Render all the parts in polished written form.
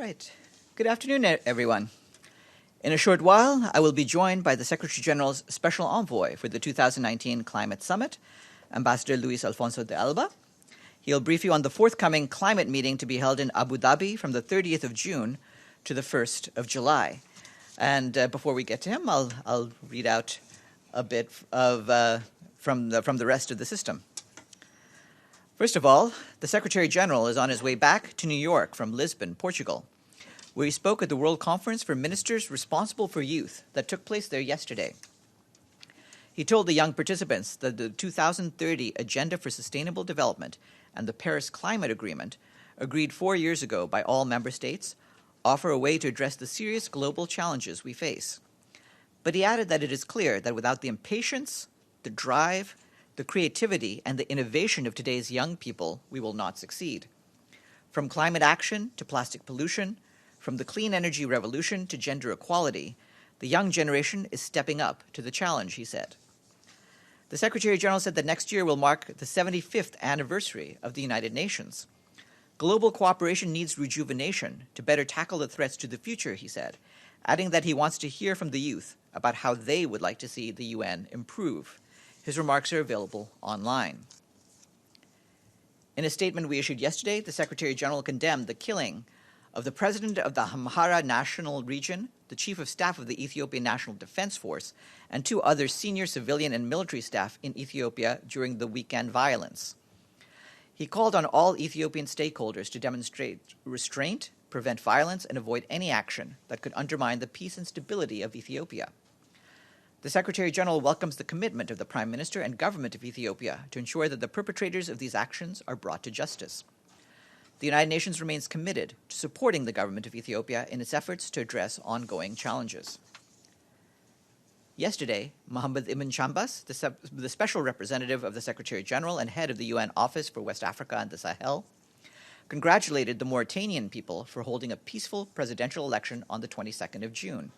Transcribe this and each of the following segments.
All right. Good afternoon, everyone. In a short while, I will be joined by the Secretary General's Special Envoy for the 2019 Climate Summit, Ambassador Luis Alfonso de Alba. He'll brief you on the forthcoming climate meeting to be held in Abu Dhabi from the 30th of June to the 1st of July. And before we get to him, I'll read out a bit of from the rest of the system. First of all, the Secretary General is on his way back to New York from Lisbon, Portugal, where he spoke at the World Conference for Ministers Responsible for Youth that took place there yesterday. He told the young participants that the 2030 Agenda for Sustainable Development and the Paris Climate Agreement, agreed 4 years ago by all member states, offer a way to address the serious global challenges we face. But he added that it is clear that without the impatience, the drive, the creativity, and the innovation of today's young people, we will not succeed. From climate action to plastic pollution, from the clean energy revolution to gender equality, the young generation is stepping up to the challenge, he said. The Secretary General said that next year will mark the 75th anniversary of the United Nations. Global cooperation needs rejuvenation to better tackle the threats to the future, he said, adding that he wants to hear from the youth about how they would like to see the UN improve. His remarks are available online. In a statement we issued yesterday, the Secretary General condemned the killing of the President of the Amhara National Region, the Chief of Staff of the Ethiopian National Defense Force, and 2 other senior civilian and military staff in Ethiopia during the weekend violence. He called on all Ethiopian stakeholders to demonstrate restraint, prevent violence, and avoid any action that could undermine the peace and stability of Ethiopia. The Secretary General welcomes the commitment of the Prime Minister and government of Ethiopia to ensure that the perpetrators of these actions are brought to justice. The United Nations remains committed to supporting the government of Ethiopia in its efforts to address ongoing challenges. Yesterday, Mohammed Ibn Chambas, the Special Representative of the Secretary General and head of the UN Office for West Africa and the Sahel, congratulated the Mauritanian people for holding a peaceful presidential election on the 22nd of June.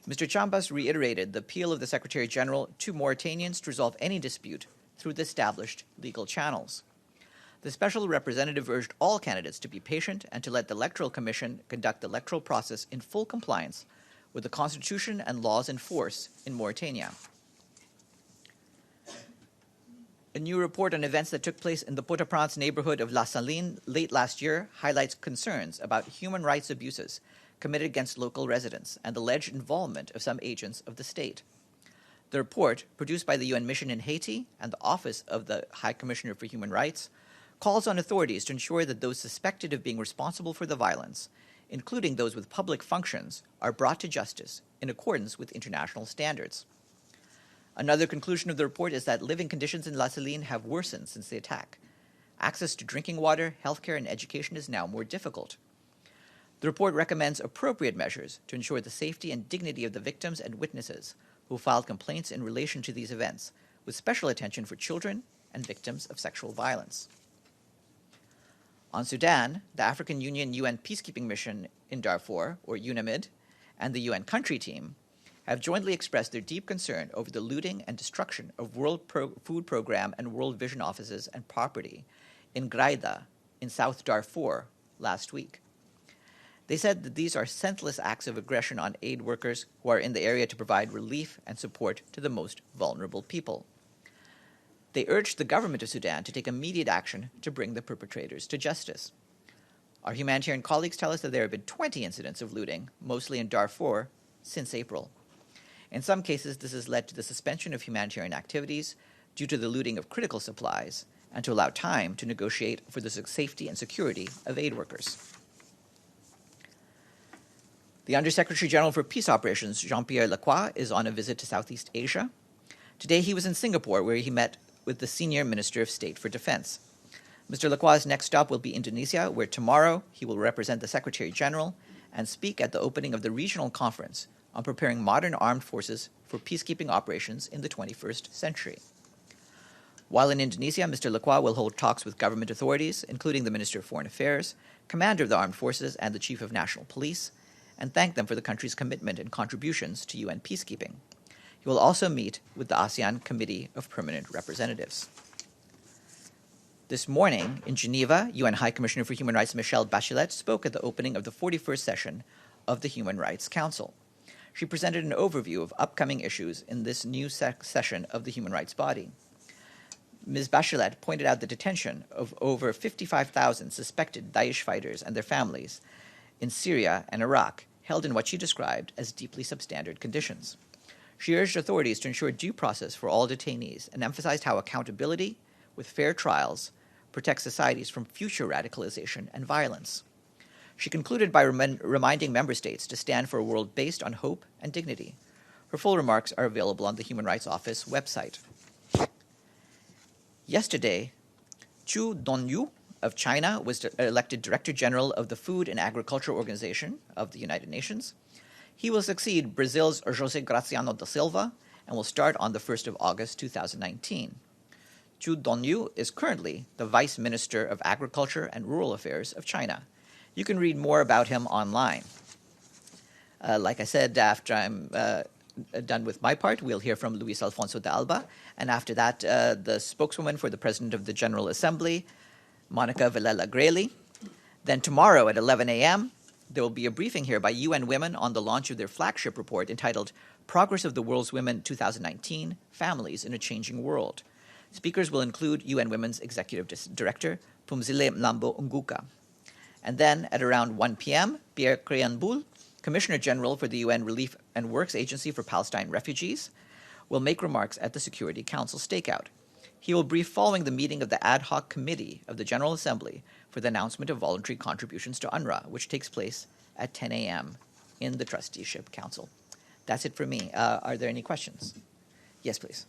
Mr. Chambas reiterated the appeal of the Secretary General to Mauritanians to resolve any dispute through the established legal channels. The Special Representative urged all candidates to be patient and to let the Electoral Commission conduct the electoral process in full compliance with the Constitution and laws in force in Mauritania. A new report on events that took place in the Port-au-Prince neighborhood of La Saline late last year highlights concerns about human rights abuses committed against local residents and alleged involvement of some agents of the state. The report, produced by the UN mission in Haiti and the Office of the High Commissioner for Human Rights, calls on authorities to ensure that those suspected of being responsible for the violence, including those with public functions, are brought to justice in accordance with international standards. Another conclusion of the report is that living conditions in La Saline have worsened since the attack. Access to drinking water, healthcare, and education is now more difficult. The report recommends appropriate measures to ensure the safety and dignity of the victims and witnesses who filed complaints in relation to these events, with special attention for children and victims of sexual violence. On Sudan, the African Union UN peacekeeping mission in Darfur, or UNAMID, and the UN country team have jointly expressed their deep concern over the looting and destruction of World Food Program and World Vision offices and property in Graida, in South Darfur, last week. They said that these are senseless acts of aggression on aid workers who are in the area to provide relief and support to the most vulnerable people. They urged the government of Sudan to take immediate action to bring the perpetrators to justice. Our humanitarian colleagues tell us that there have been 20 incidents of looting, mostly in Darfur, since April. In some cases, this has led to the suspension of humanitarian activities due to the looting of critical supplies and to allow time to negotiate for the safety and security of aid workers. The Undersecretary General for Peace Operations, Jean-Pierre Lacroix, is on a visit to Southeast Asia. Today he was in Singapore, where he met with the Senior Minister of State for Defense. Mr. Lacroix's next stop will be Indonesia, where tomorrow he will represent the Secretary General and speak at the opening of the regional conference on preparing modern armed forces for peacekeeping operations in the 21st century. While in Indonesia, Mr. Lacroix will hold talks with government authorities, including the Minister of Foreign Affairs, Commander of the Armed Forces, and the Chief of National Police, and thank them for the country's commitment and contributions to UN peacekeeping. He will also meet with the ASEAN Committee of Permanent Representatives. This morning, in Geneva, UN High Commissioner for Human Rights Michelle Bachelet spoke at the opening of the 41st session of the Human Rights Council. She presented an overview of upcoming issues in this new session of the human rights body. Ms. Bachelet pointed out the detention of over 55,000 suspected Daesh fighters and their families in Syria and Iraq, held in what she described as deeply substandard conditions. She urged authorities to ensure due process for all detainees and emphasized how accountability, with fair trials, protects societies from future radicalization and violence. She concluded by reminding member states to stand for a world based on hope and dignity. Her full remarks are available on the Human Rights Office website. Yesterday, Zhu Donyu of China was elected Director General of the Food and Agriculture Organization of the United Nations. He will succeed Brazil's José Graciano da Silva and will start on the 1st of August 2019. Zhu Donyu is currently the Vice Minister of Agriculture and Rural Affairs of China. You can read more about him online. Like I said, after I'm done with my part, we'll hear from Luis Alfonso de Alba, and after that, the spokeswoman for the President of the General Assembly, Monica Villela Greli. Then tomorrow at 11 a.m., there will be a briefing here by UN Women on the launch of their flagship report entitled Progress of the World's Women 2019, Families in a Changing World. Speakers will include UN Women's Executive Director, Phumzile Mlambo Nguka. And then at around 1 p.m., Pierre Krianboul, Commissioner General for the UN Relief and Works Agency for Palestine Refugees, will make remarks at the Security Council stakeout. He will brief following the meeting of the Ad Hoc Committee of the General Assembly for the announcement of voluntary contributions to UNRWA, which takes place at 10 a.m. in the Trusteeship Council. That's it for me. Are there any questions? Yes, please.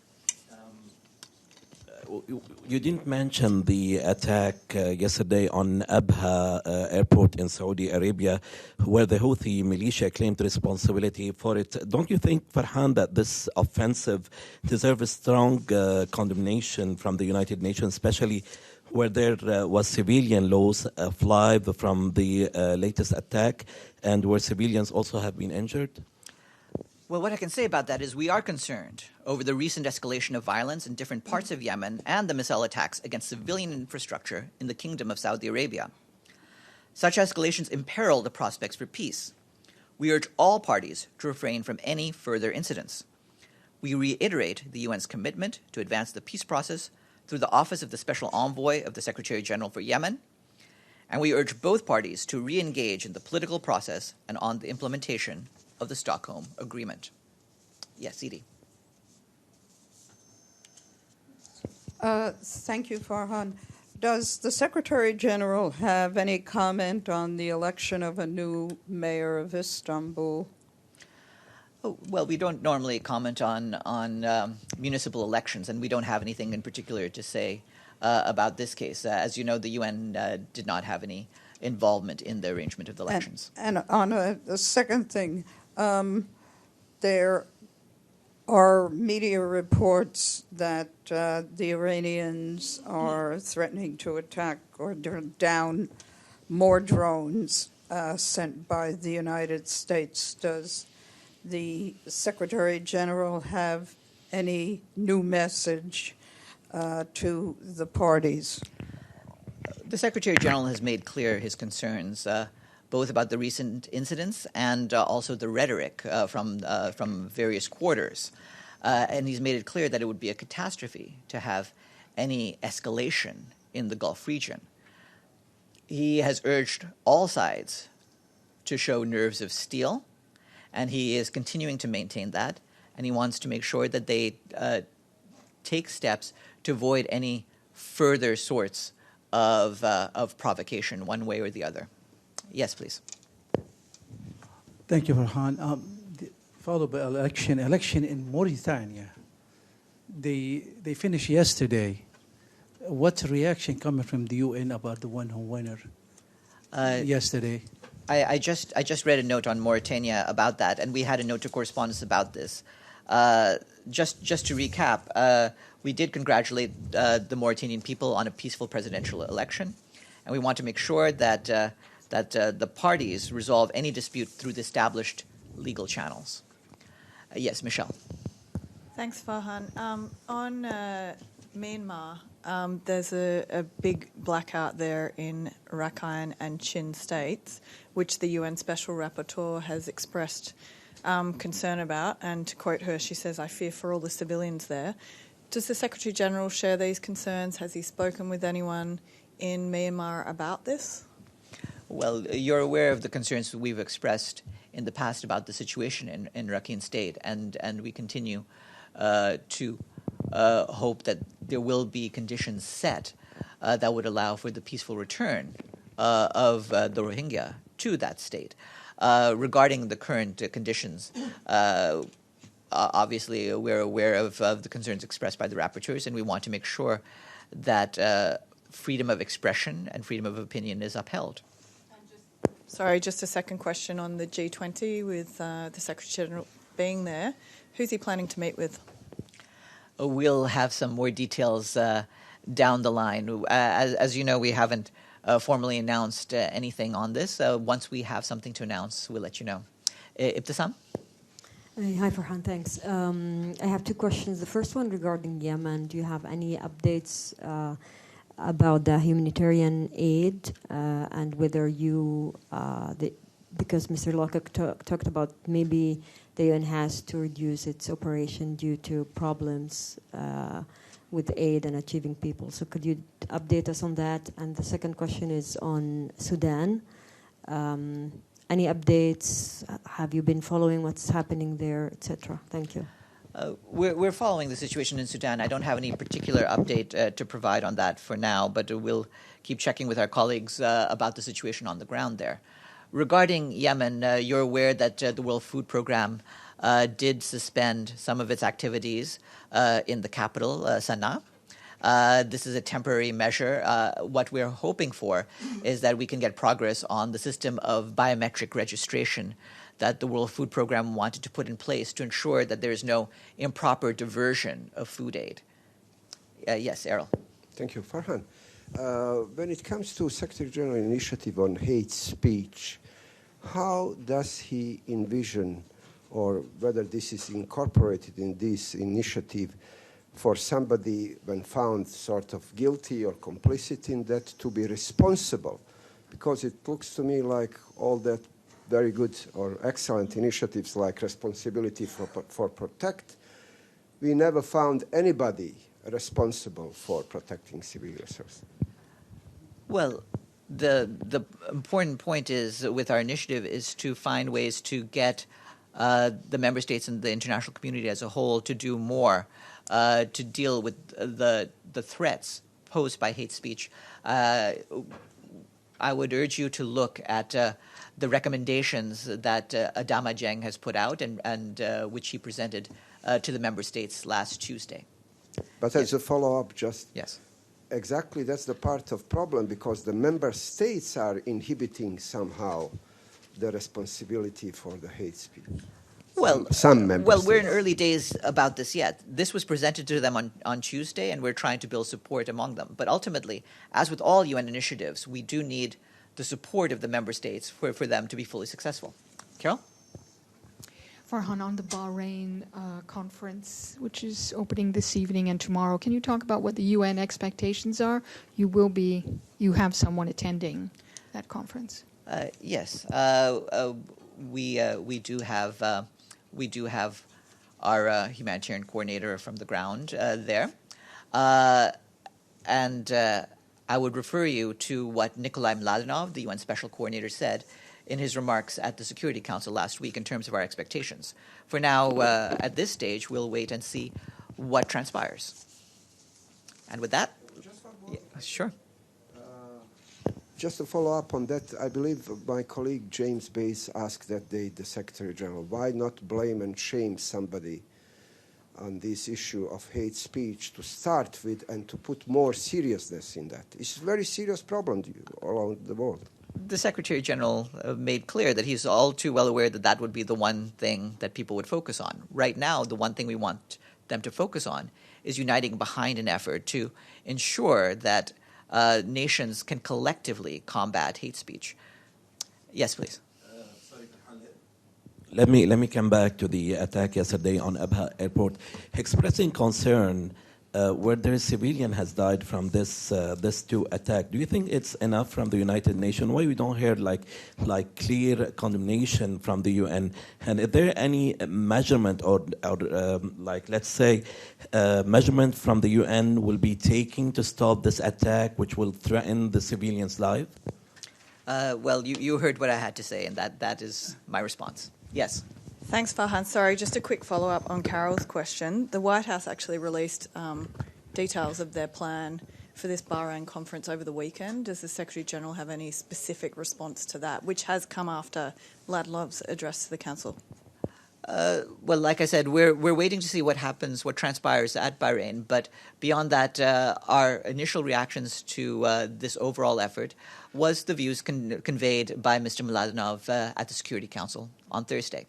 You didn't mention the attack yesterday on Abha airport in Saudi Arabia, where the Houthi militia claimed responsibility for it. Don't you think, Farhan, that this offensive deserves a strong condemnation from the United Nations, especially where there was civilian loss of life from the latest attack and where civilians also have been injured? Well, what I can say about that is we are concerned over the recent escalation of violence in different parts of Yemen and the missile attacks against civilian infrastructure in the Kingdom of Saudi Arabia. Such escalations imperil the prospects for peace. We urge all parties to refrain from any further incidents. We reiterate the UN's commitment to advance the peace process through the Office of the Special Envoy of the Secretary General for Yemen, and we urge both parties to re-engage in the political process and on the implementation of the Stockholm Agreement. Yes, Edie. Thank you, Farhan. Does the Secretary General have any comment on the election of a new mayor of Istanbul? Oh, well, we don't normally comment on municipal elections, and we don't have anything in particular to say about this case. As you know, the UN did not have any involvement in the arrangement of the elections. And on the second thing, there are media reports that the Iranians are threatening to attack or down more drones sent by the United States. Does the Secretary General have any new message to the parties? The Secretary General has made clear his concerns both about the recent incidents and also the rhetoric from various quarters. And he's made it clear that it would be a catastrophe to have any escalation in the Gulf region. He has urged all sides to show nerves of steel, and he is continuing to maintain that, and he wants to make sure that they take steps to avoid any further sorts of provocation one way or the other. Yes, please. Thank you, Farhan. Followed by election in Mauritania. They finished yesterday. What's the reaction coming from the UN about the winner yesterday? I just read a note on Mauritania about that, and we had a note to correspondence about this. Just to recap, we did congratulate the Mauritanian people on a peaceful presidential election, and we want to make sure that the parties resolve any dispute through the established legal channels. Yes, Michelle. Thanks, Farhan. On Myanmar, there's a big blackout there in Rakhine and Chin states, which the UN Special Rapporteur has expressed concern about. And to quote her, she says, "I fear for all the civilians there." Does the Secretary-General share these concerns? Has he spoken with anyone in Myanmar about this? Well, you're aware of the concerns we've expressed in the past about the situation in Rakhine State, and we continue to hope that there will be conditions set that would allow for the peaceful return of the Rohingya to that state. Regarding the current conditions, obviously we're aware of the concerns expressed by the rapporteurs, and we want to make sure that freedom of expression and freedom of opinion is upheld. Sorry, just a second question on the G20 with the Secretary-General being there. Who's he planning to meet with? We'll have some more details down the line. As you know, we haven't formally announced anything on this. Once we have something to announce, we'll let you know. Ibtisam? Hi, Farhan. Thanks. I have two questions. The first one regarding Yemen. Do you have any updates about the humanitarian aid and whether you, because Mr. Locke talked about maybe the UN has to reduce its operation due to problems with aid and achieving people. So could you update us on that? And the second question is on Sudan. Any updates? Have you been following what's happening there, etc.? Thank you. We're following the situation in Sudan. I don't have any particular update to provide on that for now, but we'll keep checking with our colleagues about the situation on the ground there. Regarding Yemen, you're aware that the World Food Programme did suspend some of its activities in the capital, Sana'a. This is a temporary measure. What we're hoping for is that we can get progress on the system of biometric registration that the World Food Programme wanted to put in place to ensure that there is no improper diversion of food aid. Yes, Errol. Thank you, Farhan. When it comes to Secretary General initiative on hate speech, how does he envision, or whether this is incorporated in this initiative, for somebody when found sort of guilty or complicit in that to be responsible? Because it looks to me like all that very good or excellent initiatives like responsibility for protect, we never found anybody responsible for protecting civilians. Well, the important point is with our initiative is to find ways to get the member states and the international community as a whole to do more to deal with the threats posed by hate speech. I would urge you to look at the recommendations that Adama Dieng has put out and which he presented to the member states last Tuesday. But as a follow-up, just yes. Exactly, that's the part of problem, because the member states are inhibiting somehow the responsibility for the hate speech. Well, some member states. We're in early days about this yet. This was presented to them on Tuesday, and we're trying to build support among them. But ultimately, as with all UN initiatives, we do need the support of the member states for them to be fully successful. Carol? Farhan, on the Bahrain conference, which is opening this evening and tomorrow, can you talk about what the UN expectations are? You have someone attending that conference. Yes, we do have our humanitarian coordinator from the ground there, and I would refer you to what Nikolai Mladenov, the UN Special Coordinator, said in his remarks at the Security Council last week in terms of our expectations. For now, at this stage, we'll wait and see what transpires. And with that, sure. Just to follow up on that, I believe my colleague James Bass asked that day the Secretary General, why not blame and shame somebody on this issue of hate speech to start with and to put more seriousness in that? It's a very serious problem all around the world. The Secretary General made clear that he's all too well aware that that would be the one thing that people would focus on. Right now, the one thing we want them to focus on is uniting behind an effort to ensure that nations can collectively combat hate speech. Yes, please. Let me come back to the attack yesterday on Abha Airport, expressing concern where there is civilian has died from this two attack. Do you think it's enough from the United Nations? Why we don't hear like clear condemnation from the UN? And is there any measurement or like let's say measurement from the UN will be taken to stop this attack, which will threaten the civilians' life? Well, you heard what I had to say, and that is my response. Yes. Thanks, Farhan. Sorry, just a quick follow-up on Carol's question. The White House actually released details of their plan for this Bahrain conference over the weekend. Does the Secretary-General have any specific response to that, which has come after Ladlov's address to the Council? Well, like I said, we're waiting to see what happens, what transpires at Bahrain. But beyond that, our initial reactions to this overall effort was the views conveyed by Mr. Mladenov at the Security Council on Thursday.